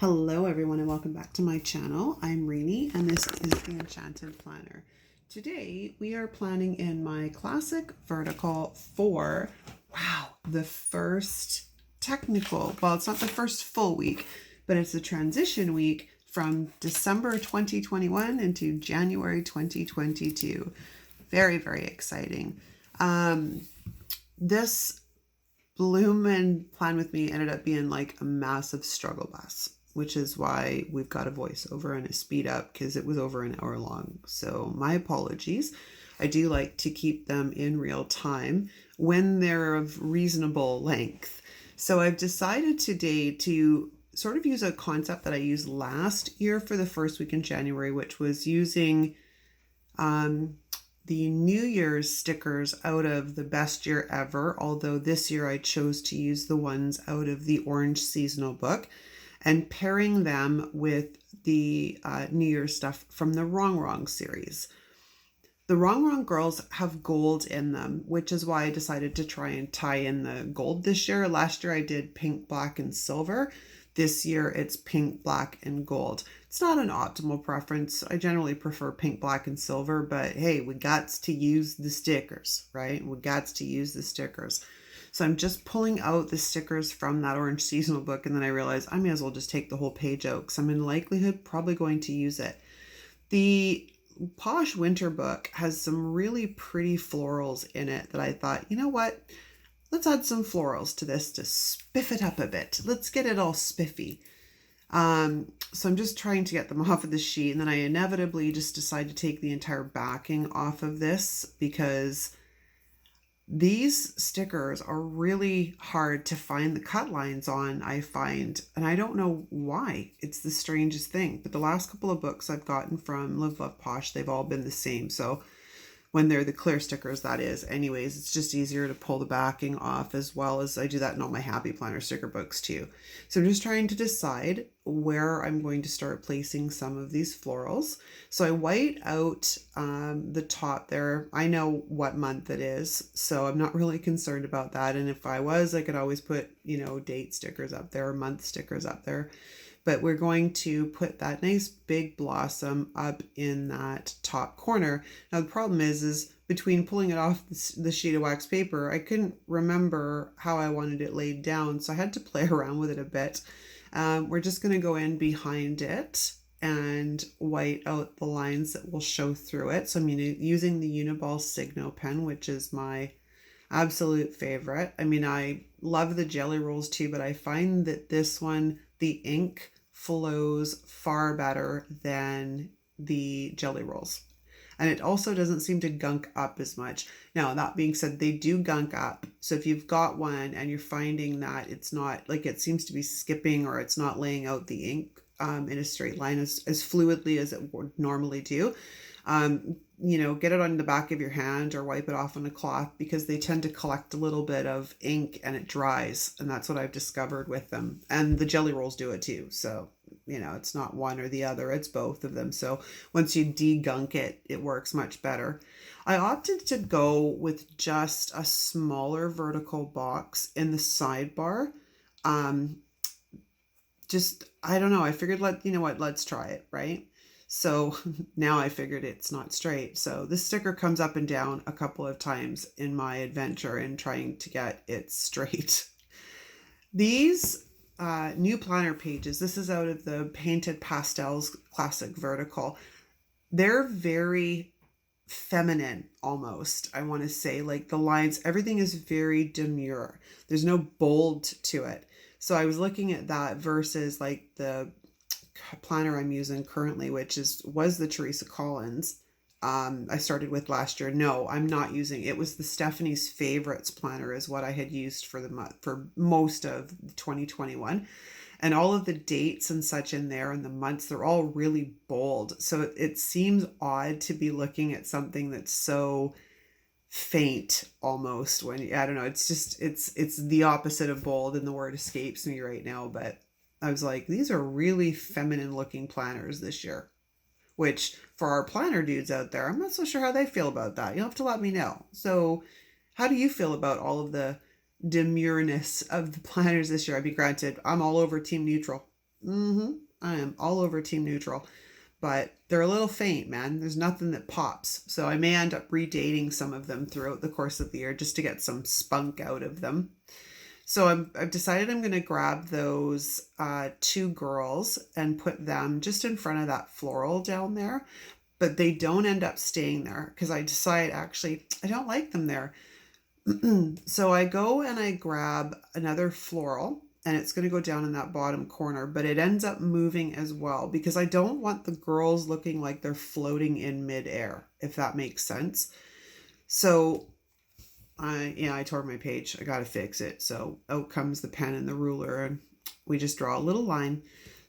Hello everyone and welcome back to my channel. I'm Reenie and this is the Enchanted Planner. Today we are planning in my classic vertical for, the first technical, well it's not the first full week, but it's a transition week from December 2021 into January 2022. Very, very exciting. This Bloom and Plan With Me ended up being like a massive struggle bus, which is why we've got a voiceover and a speed up because it was over an hour long. So my apologies. I do like to keep them in real time when they're of reasonable length. So I've decided today to sort of use a concept that I used last year for the first week in January, which was using the New Year's stickers out of the Best Year Ever, although this year I chose to use the ones out of the RongRong Seasonal book, and pairing them with the New Year's stuff from the RongRong series. The RongRong girls have gold in them, which is why I decided to try and tie in the gold this year. Last year I did pink, black, and silver. This year it's pink, black, and gold. It's not an optimal preference. I generally prefer pink, black, and silver, but hey, we got to use the stickers, right? We got to use the stickers. So I'm just pulling out the stickers from that RongRong Seasonal book, and then I realized I may as well just take the whole page out because I'm in likelihood probably going to use it. The Posh Winter book has some really pretty florals in it that I thought, you know what? Let's add some florals to this to spiff it up a bit. Let's get it all spiffy. So I'm just trying to get them off of the sheet, and then I inevitably just decide to take the entire backing off of this because these stickers are really hard to find the cut lines on, I find, and I don't know why. It's the strangest thing, but the last couple of books I've gotten from Live Love Posh, they've all been the same. So when they're the clear stickers, that is. Anyways, it's just easier to pull the backing off, as well as I do that in all my Happy Planner sticker books too. So I'm just trying to decide where I'm going to start placing some of these florals. So I white out the top there. I know what month it is, so I'm not really concerned about that. And if I was, I could always put, date stickers up there or month stickers up there. But we're going to put that nice big blossom up in that top corner. Now the problem is between pulling it off the sheet of wax paper, I couldn't remember how I wanted it laid down, so I had to play around with it a bit. We're just going to go in behind it and white out the lines that will show through it. So I'm using the Uniball Signo pen, which is my absolute favorite. I mean, I love the jelly rolls too, but I find that this one, the ink flows far better than the jelly rolls. And it also doesn't seem to gunk up as much. Now, that being said, they do gunk up. So if you've got one and you're finding that it's not, like it seems to be skipping or it's not laying out the ink in a straight line as fluidly as it would normally do, get it on the back of your hand or wipe it off on a cloth because they tend to collect a little bit of ink and it dries. And that's what I've discovered with them. And the jelly rolls do it too. So, it's not one or the other, it's both of them. So once you degunk it, it works much better. I opted to go with just a smaller vertical box in the sidebar. I don't know. I figured, let's try it, right? So now I figured it's not straight. So this sticker comes up and down a couple of times in my adventure in trying to get it straight. These new planner pages, this is out of the Painted Pastels Classic Vertical. They're very feminine almost, I want to say. Like the lines, everything is very demure. There's no bold to it. So I was looking at that versus like the planner I'm using currently, which was the Teresa Collins I started with last year. No, I'm not using it. Was the Stephanie's Favorites planner is what I had used for most of 2021, and all of the dates and such in there and the months, they're all really bold. So it seems odd to be looking at something that's so faint almost when I don't know. It's just it's the opposite of bold, and the word escapes me right now, but I was like, these are really feminine looking planners this year, which for our planner dudes out there, I'm not so sure how they feel about that. You'll have to let me know. So how do you feel about all of the demureness of the planners this year? I'd be granted, I'm all over team neutral. I am all over team neutral, but they're a little faint, man. There's nothing that pops. So I may end up redating some of them throughout the course of the year just to get some spunk out of them. So I've decided I'm going to grab those two girls and put them just in front of that floral down there. But they don't end up staying there because I decide actually I don't like them there. So I go and I grab another floral and it's going to go down in that bottom corner, but it ends up moving as well because I don't want the girls looking like they're floating in midair, if that makes sense. So I tore my page. I got to fix it. So out comes the pen and the ruler and we just draw a little line.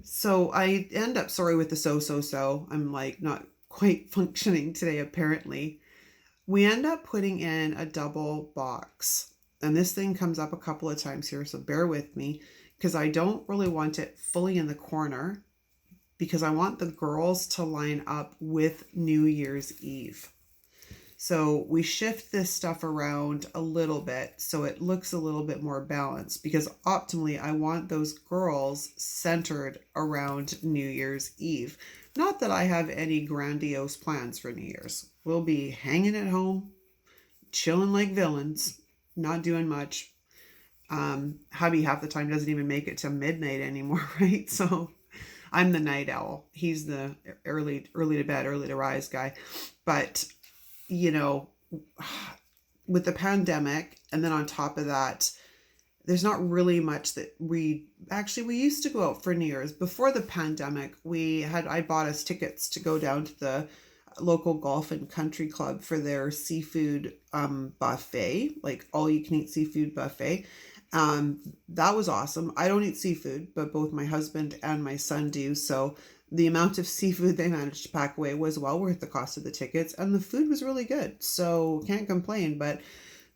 So I end up, sorry with the so. I'm like not quite functioning today apparently. We end up putting in a double box. And this thing comes up a couple of times here, so bear with me because I don't really want it fully in the corner because I want the girls to line up with New Year's Eve. So we shift this stuff around a little bit so it looks a little bit more balanced because optimally I want those girls centered around New Year's Eve. Not that I have any grandiose plans for New Year's. We'll be hanging at home, chilling like villains, not doing much. Hubby half the time doesn't even make it to midnight anymore, right? So I'm the night owl. He's the early to bed, early to rise guy. But you know, with the pandemic, and then on top of that, there's not really much that we used to go out for New Year's. Before the pandemic, I bought us tickets to go down to the local golf and country club for their seafood buffet, like all you can eat seafood buffet. That was awesome. I don't eat seafood, but both my husband and my son do. So the amount of seafood they managed to pack away was well worth the cost of the tickets, and the food was really good. So can't complain. But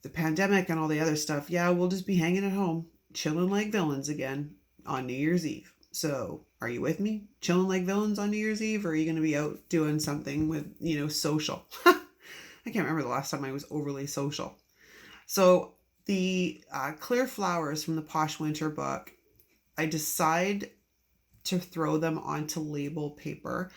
the pandemic and all the other stuff, yeah, we'll just be hanging at home, chilling like villains again on New Year's Eve. So are you with me? Chilling like villains on New Year's Eve, or are you going to be out doing something with, social? I can't remember the last time I was overly social. So the clear flowers from the Posh Winter book, I decide to throw them onto label paper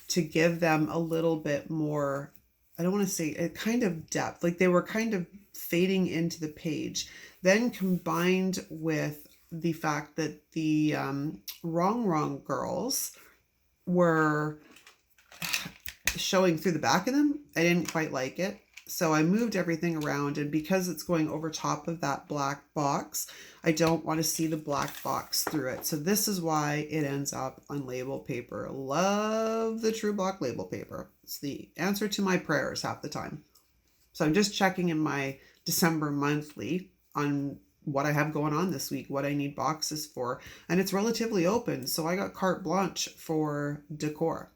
to give them a little bit more, I don't want to say a kind of depth, like they were kind of fading into the page. Then combined with the fact that the RongRong girls were showing through the back of them, I didn't quite like it. So I moved everything around, and because it's going over top of that black box, I don't want to see the black box through it. So this is why it ends up on label paper. Love the True Block label paper. It's the answer to my prayers half the time. So I'm just checking in my December monthly on what I have going on this week, what I need boxes for, and it's relatively open. So I got carte blanche for decor.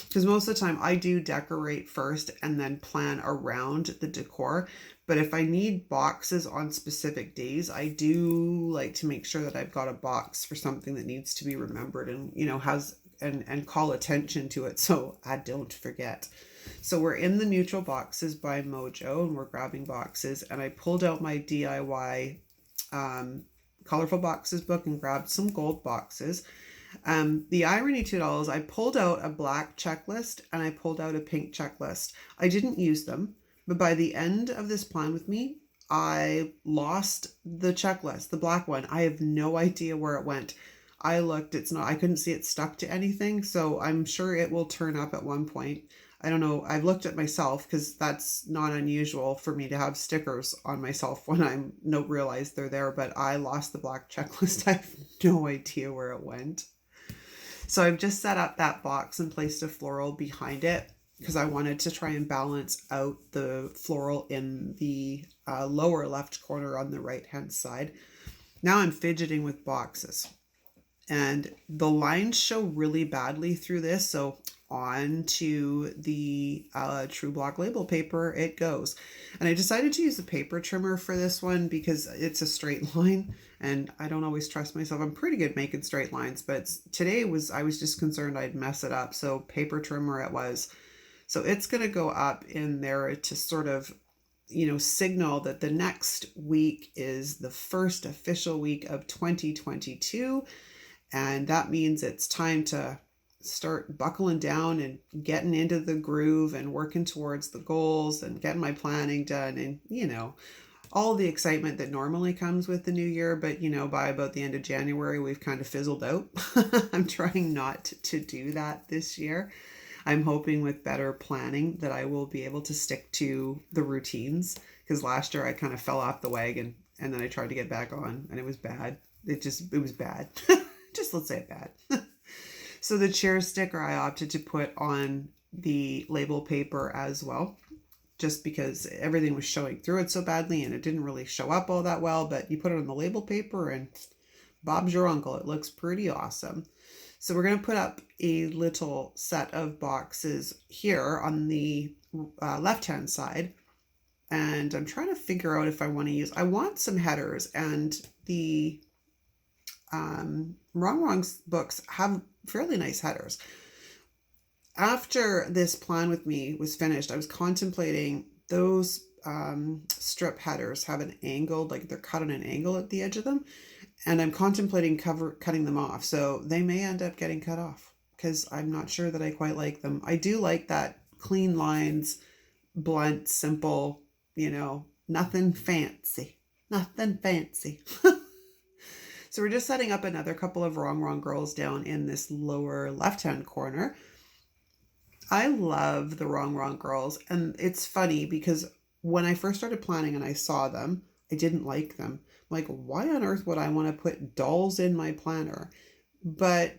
Because most of the time I do decorate first and then plan around the decor. But if I need boxes on specific days, I do like to make sure that I've got a box for something that needs to be remembered and, has and call attention to it so I don't forget. So we're in the neutral boxes by Mojo and we're grabbing boxes, and I pulled out my DIY colorful boxes book and grabbed some gold boxes. The irony to it all is I pulled out a black checklist and I pulled out a pink checklist. I didn't use them, but by the end of this plan with me, I lost the checklist, the black one. I have no idea where it went. I looked, I couldn't see it stuck to anything. So I'm sure it will turn up at one point. I don't know. I've looked at myself because that's not unusual for me to have stickers on myself when I don't realize they're there, but I lost the black checklist. I have no idea where it went. So I've just set up that box and placed a floral behind it because I wanted to try and balance out the floral in the lower left corner on the right hand side. Now I'm fidgeting with boxes and the lines show really badly through this. So on to the True Block label paper it goes. And I decided to use the paper trimmer for this one because it's a straight line and I don't always trust myself. I'm pretty good making straight lines, but I was just concerned I'd mess it up. So paper trimmer it was. So it's going to go up in there to sort of, signal that the next week is the first official week of 2022. And that means it's time to start buckling down and getting into the groove and working towards the goals and getting my planning done, and all the excitement that normally comes with the new year. But by about the end of January, we've kind of fizzled out. I'm trying not to do that this year. I'm hoping with better planning that I will be able to stick to the routines, because last year I kind of fell off the wagon and then I tried to get back on and it was bad. It was bad. Just let's say it bad. So the cheer sticker I opted to put on the label paper as well, just because everything was showing through it so badly and it didn't really show up all that well. But you put it on the label paper and Bob's your uncle. It looks pretty awesome. So we're going to put up a little set of boxes here on the left-hand side. And I'm trying to figure out if I want some headers, and the RongRong's books have fairly nice headers. After this plan with me was finished, I was contemplating those strip headers have an angle, like they're cut on an angle at the edge of them. And I'm contemplating cutting them off. So they may end up getting cut off because I'm not sure that I quite like them. I do like that clean lines, blunt, simple, nothing fancy. Nothing fancy. So we're just setting up another couple of RongRong girls down in this lower left-hand corner. I love the RongRong girls. And it's funny because when I first started planning and I saw them, I didn't like them. Like, why on earth would I want to put dolls in my planner? But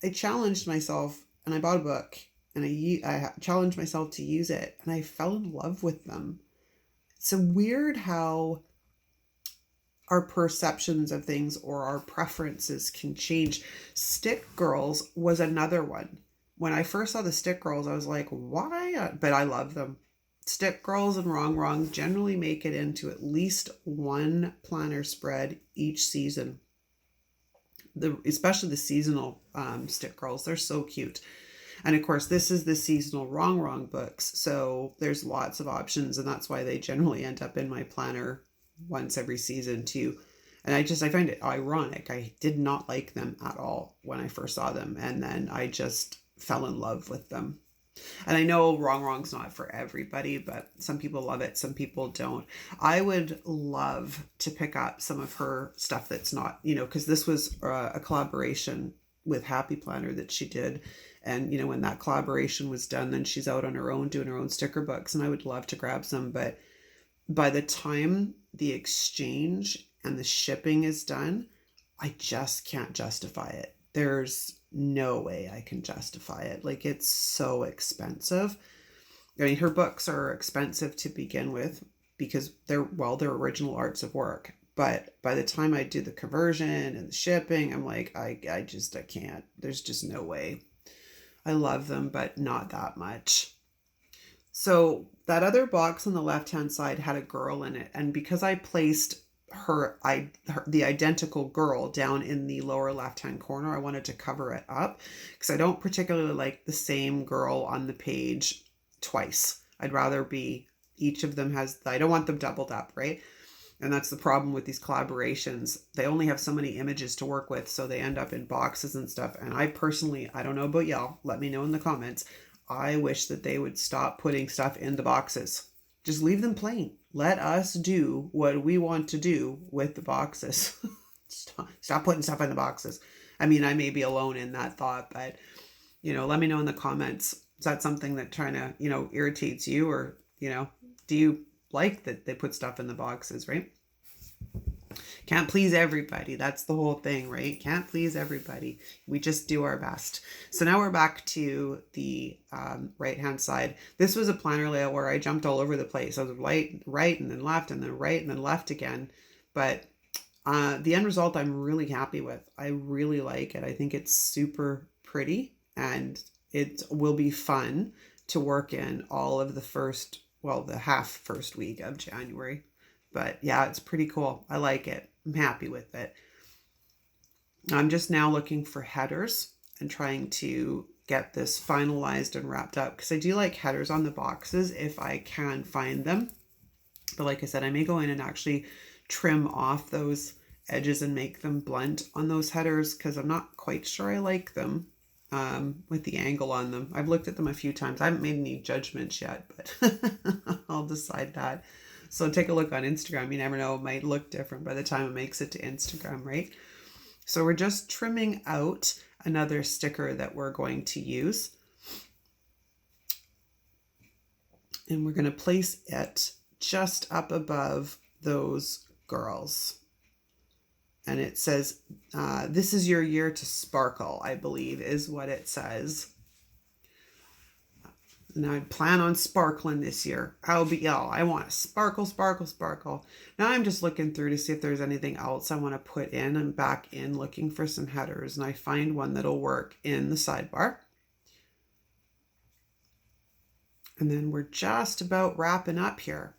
I challenged myself and I bought a book and I challenged myself to use it and I fell in love with them. It's weird how our perceptions of things or our preferences can change. Stick girls was another one. When I first saw the stick girls, I was like, why? But I love them. Stick girls and RongRong generally make it into at least one planner spread each season. Especially the seasonal stick girls, they're so cute. And of course, this is the seasonal RongRong books, so there's lots of options, and that's why they generally end up in my planner once every season too. And I find it ironic. I did not like them at all when I first saw them, and then I just fell in love with them. And I know RongRong's not for everybody, but some people love it, some people don't. I would love to pick up some of her stuff that's not, because this was a collaboration with Happy Planner that she did. And, when that collaboration was done, then she's out on her own doing her own sticker books. And I would love to grab some, but by the time the exchange and the shipping is done, I just can't justify it. There's no way I can justify it. Like, it's so expensive. I mean, her books are expensive to begin with because they're original arts of work. But by the time I do the conversion and the shipping, I'm like, I can't. There's just no way. I love them, but not that much. So that other box on the left-hand side had a girl in it. And because I placed the identical girl down in the lower left-hand corner, I wanted to cover it up because I don't particularly like the same girl on the page twice. I'd rather each of them I don't want them doubled up, right? And that's the problem with these collaborations. They only have so many images to work with, so they end up in boxes and stuff. And I personally, I don't know about y'all, let me know in the comments, I wish that they would stop putting stuff in the boxes. Just leave them plain. Let us do what we want to do with the boxes. Stop putting stuff in the boxes. I mean, I may be alone in that thought, but, let me know in the comments. Is that something that kind of, irritates you, or, do you like that they put stuff in the boxes, right? Can't please everybody. That's the whole thing, right? Can't please everybody. We just do our best. So now we're back to the right-hand side. This was a planner layout where I jumped all over the place. I was right and then left and then right and then left again. But the end result I'm really happy with. I really like it. I think it's super pretty and it will be fun to work in all of the first week of January. But yeah, it's pretty cool. I like it. I'm happy with it. I'm just now looking for headers and trying to get this finalized and wrapped up because I do like headers on the boxes if I can find them. But like I said, I may go in and actually trim off those edges and make them blunt on those headers because I'm not quite sure I like them with the angle on them. I've looked at them a few times. I haven't made any judgments yet, but I'll decide that. So take a look on Instagram. You never know, it might look different by the time it makes it to Instagram, right? So we're just trimming out another sticker that we're going to use. And we're going to place it just up above those girls. And it says, this is your year to sparkle, I believe is what it says. And I plan on sparkling this year. I want to sparkle, sparkle, sparkle. Now I'm just looking through to see if there's anything else I want to put in. I'm back in looking for some headers, and I find one that'll work in the sidebar. And then we're just about wrapping up here.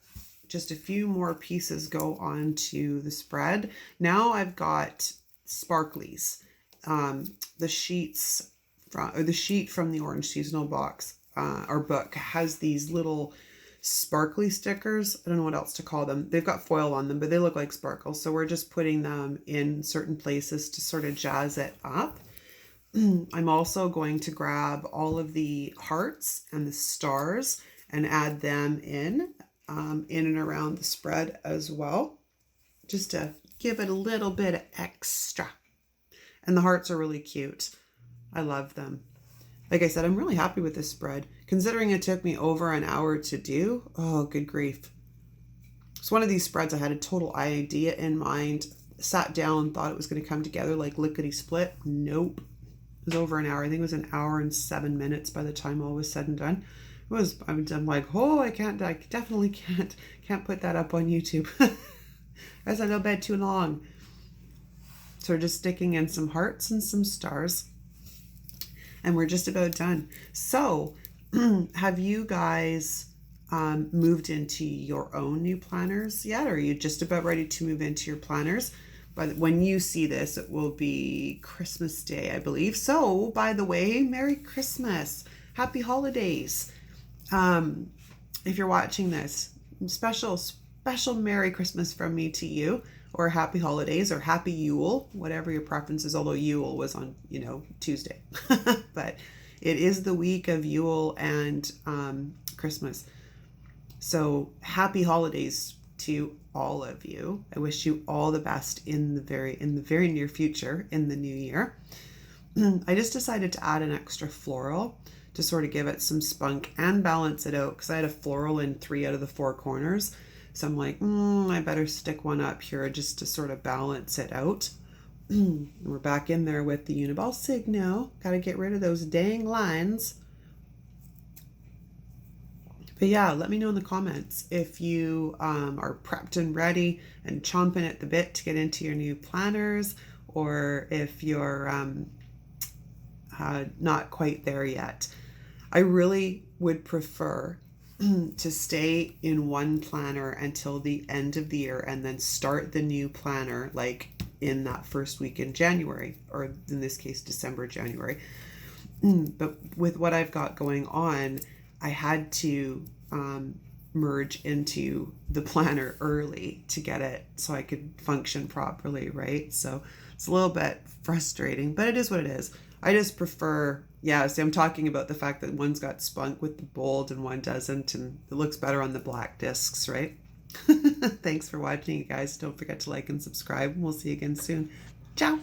Just a few more pieces go on to the spread. Now I've got sparklies. The sheet from the Orange Seasonal box or book has these little sparkly stickers. I don't know what else to call them. They've got foil on them, but they look like sparkles. So we're just putting them in certain places to sort of jazz it up. I'm also going to grab all of the hearts and the stars and add them in and around the spread as well, just to give it a little bit of extra. And the hearts are really cute. I love them. Like I said, I'm really happy with this spread, considering it took me over an hour to do. Oh, good grief. It's one of these spreads I had a total idea in mind, sat down, thought it was going to come together like lickety split. Nope. It was over an hour. I think it was an hour and 7 minutes by the time all was said and done. I'm like, oh, I definitely can't put that up on YouTube. As I go bed too long. So we're just sticking in some hearts and some stars. And we're just about done. So have you guys moved into your own new planners yet? Or are you just about ready to move into your planners? But when you see this, it will be Christmas Day, I believe. So, by the way, Merry Christmas. Happy holidays. If you're watching this, special Merry Christmas from me to you, or Happy Holidays, or Happy Yule, whatever your preference is, although Yule was on, Tuesday. But it is the week of Yule and Christmas. So, happy holidays to all of you. I wish you all the best in the very near future, in the new year. I just decided to add an extra floral to sort of give it some spunk and balance it out, because I had a floral in 3 out of the 4 corners. So I'm like, I better stick one up here just to sort of balance it out. We're back in there with the Uniball Signo. Got to get rid of those dang lines. But yeah, let me know in the comments if you are prepped and ready and chomping at the bit to get into your new planners, or if you're not quite there yet. I really would prefer to stay in one planner until the end of the year and then start the new planner like in that first week in January, or in this case, December, January. But with what I've got going on, I had to merge into the planner early to get it so I could function properly, right? So it's a little bit frustrating, but it is what it is. I just prefer, see, I'm talking about the fact that one's got spunk with the bold and one doesn't, and it looks better on the black discs, right? Thanks for watching, you guys. Don't forget to like and subscribe, and we'll see you again soon. Ciao!